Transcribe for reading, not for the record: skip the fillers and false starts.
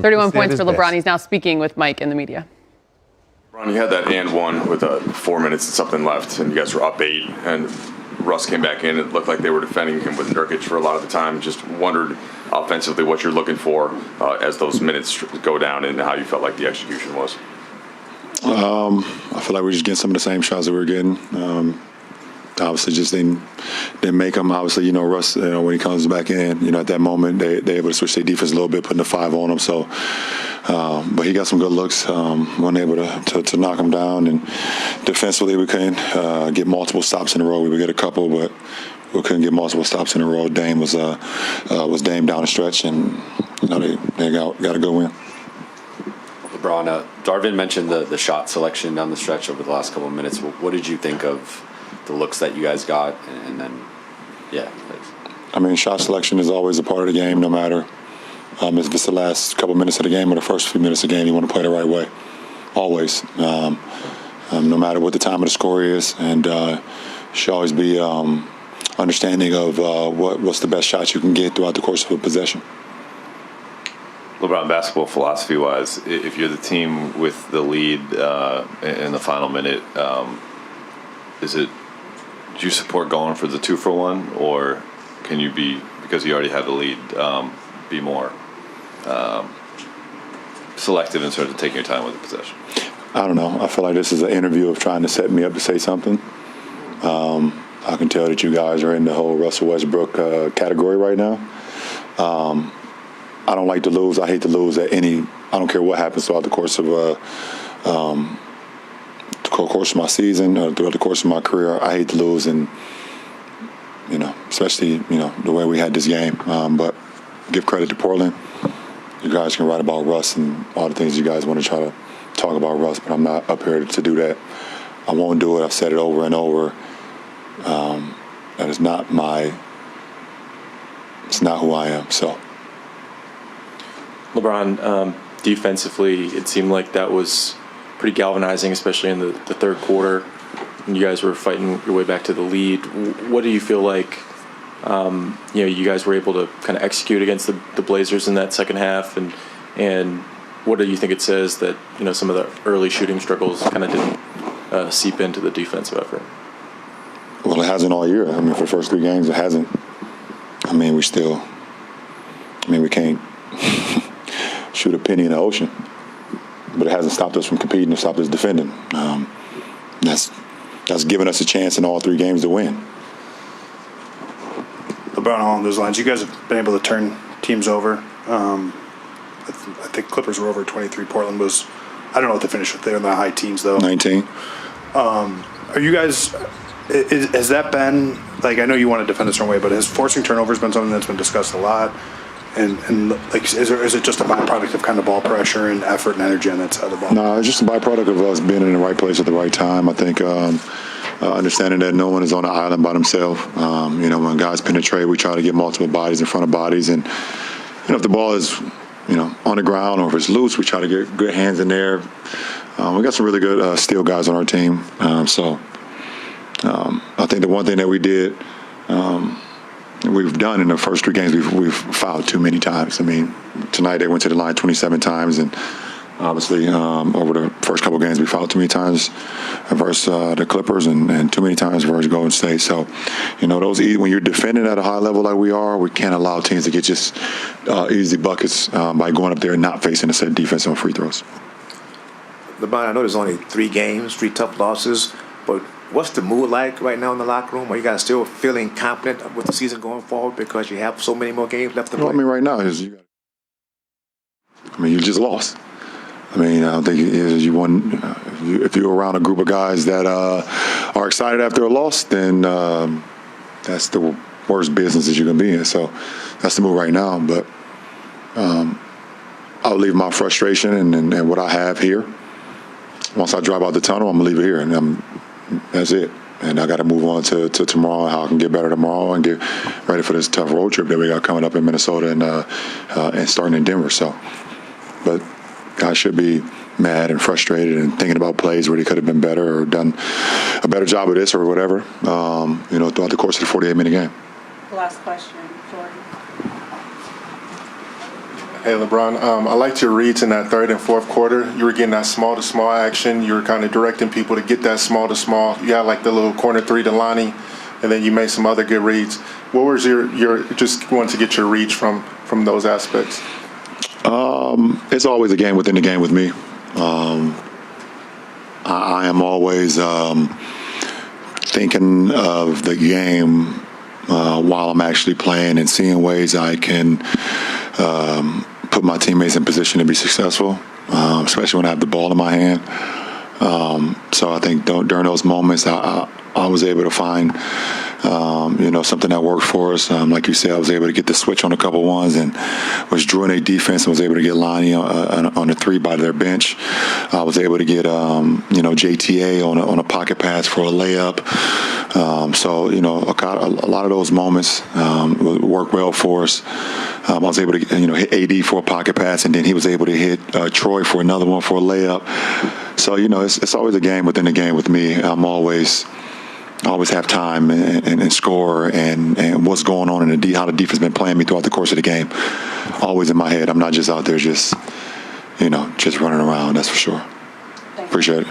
31 points for LeBron. He's now speaking with Mike in the media. LeBron, you had that and one with 4 minutes and something left, and you guys were up 8, and Russ came back in. It looked like they were defending him with Nurkic for a lot of the time. Just wondered offensively what you're looking for as those minutes go down and how you felt like the execution was. I feel like we're just getting some of the same shots that we were getting. Obviously, just didn't make them. Obviously, Russ, when he comes back in, at that moment, they're able to switch their defense a little bit, putting the 5 on him. So, but he got some good looks. Wasn't able to knock him down, and defensively, we couldn't get multiple stops in a row. We would get a couple, but we couldn't get multiple stops in a row. Dame was Dame down the stretch, and they got a good win. LeBron, Darvin mentioned the shot selection down the stretch over the last couple of minutes. What did you think of the looks that you guys got? And then, shot selection is always a part of the game, no matter if it's the last couple of minutes of the game or the first few minutes of the game. You want to play the right way, always, no matter what the time of the score is. And should always be understanding of what's the best shot you can get throughout the course of a possession. LeBron, basketball philosophy-wise, if you're the team with the lead in the final minute, do you support going for the 2-for-1, or can you be, because you already have the lead, be more selective in sort of taking your time with the possession? I don't know. I feel like this is an interview of trying to set me up to say something. I can tell that you guys are in the whole Russell Westbrook category right now. I don't like to lose. I hate to lose I don't care what happens throughout the course of my season or throughout the course of my career. I hate to lose, and especially the way we had this game. But give credit to Portland. You guys can write about Russ and all the things you guys want to try to talk about Russ, but I'm not up here to do that. I won't do it. I've said it over and over. That is not it's not who I am. So. LeBron, defensively, it seemed like that was pretty galvanizing, especially in the third quarter when you guys were fighting your way back to the lead. What do you feel like you guys were able to kind of execute against the Blazers in that second half, and what do you think it says that some of the early shooting struggles kind of didn't seep into the defensive effort? Well, it hasn't all year. For the first 3 games, it hasn't. We can't shoot a penny in the ocean, but it hasn't stopped us from competing or stopped us defending. That's given us a chance in all 3 games to win. LeBron, along those lines, you guys have been able to turn teams over. I think Clippers were over 23. Portland was, I don't know what they finished with. They're in the high teens, though. 19. Are you guys, has that been, I know you want to defend a certain way, but has forcing turnovers been something that's been discussed a lot? And is it just a byproduct of kind of ball pressure and effort and energy on that side of the ball? No, it's just a byproduct of us being in the right place at the right time. I think understanding that no one is on an island by themselves. When guys penetrate, we try to get multiple bodies in front of bodies. And, if the ball is, on the ground or if it's loose, we try to get good hands in there. We got some really good steal guys on our team. I think the one thing that we did we've done in the first 3 games, we've fouled too many times. Tonight they went to the line 27 times, and obviously over the first couple of games we fouled too many times versus the Clippers and too many times versus Golden State. So, those when you're defending at a high level like we are, we can't allow teams to get just easy buckets by going up there and not facing a set defense on free throws. LeBron, I know there's only 3 games, 3 tough losses, but what's the mood like right now in the locker room? Are you guys still feeling confident with the season going forward because you have so many more games left to play? Right now you just lost. I don't think you won. If you're around a group of guys that are excited after a loss, then that's the worst business that you're going to be in. So that's the move right now. But I'll leave my frustration and what I have here. Once I drive out the tunnel, I'm going to leave it here. And that's it. And I got to move on to tomorrow, how I can get better tomorrow and get ready for this tough road trip that we got coming up in Minnesota and starting in Denver. So, but guys should be mad and frustrated and thinking about plays where they could have been better or done a better job of this or whatever, throughout the course of the 48-minute game. Last question, Jordan. Hey, LeBron. I liked your reads in that third and fourth quarter. You were getting that small-to-small action. You were kind of directing people to get that small-to-small. You had like the little corner three to Lonnie, and then you made some other good reads. What was your just wanted to get your reads from those aspects? It's always a game within the game with me. I am always thinking of the game while I'm actually playing and seeing ways I can put my teammates in position to be successful, especially when I have the ball in my hand. So I think during those moments, I was able to find, something that worked for us. Like you said, I was able to get the switch on a couple ones and was drawing a defense and was able to get Lonnie on the three by their bench. I was able to get, JTA on a pocket pass for a layup. So a lot of those moments worked well for us. I was able to, hit AD for a pocket pass, and then he was able to hit Troy for another one for a layup. So, it's always a game within the game with me. I always have time and score and what's going on in how the defense has been playing me throughout the course of the game. Always in my head. I'm not just out there just running around, that's for sure. Appreciate it.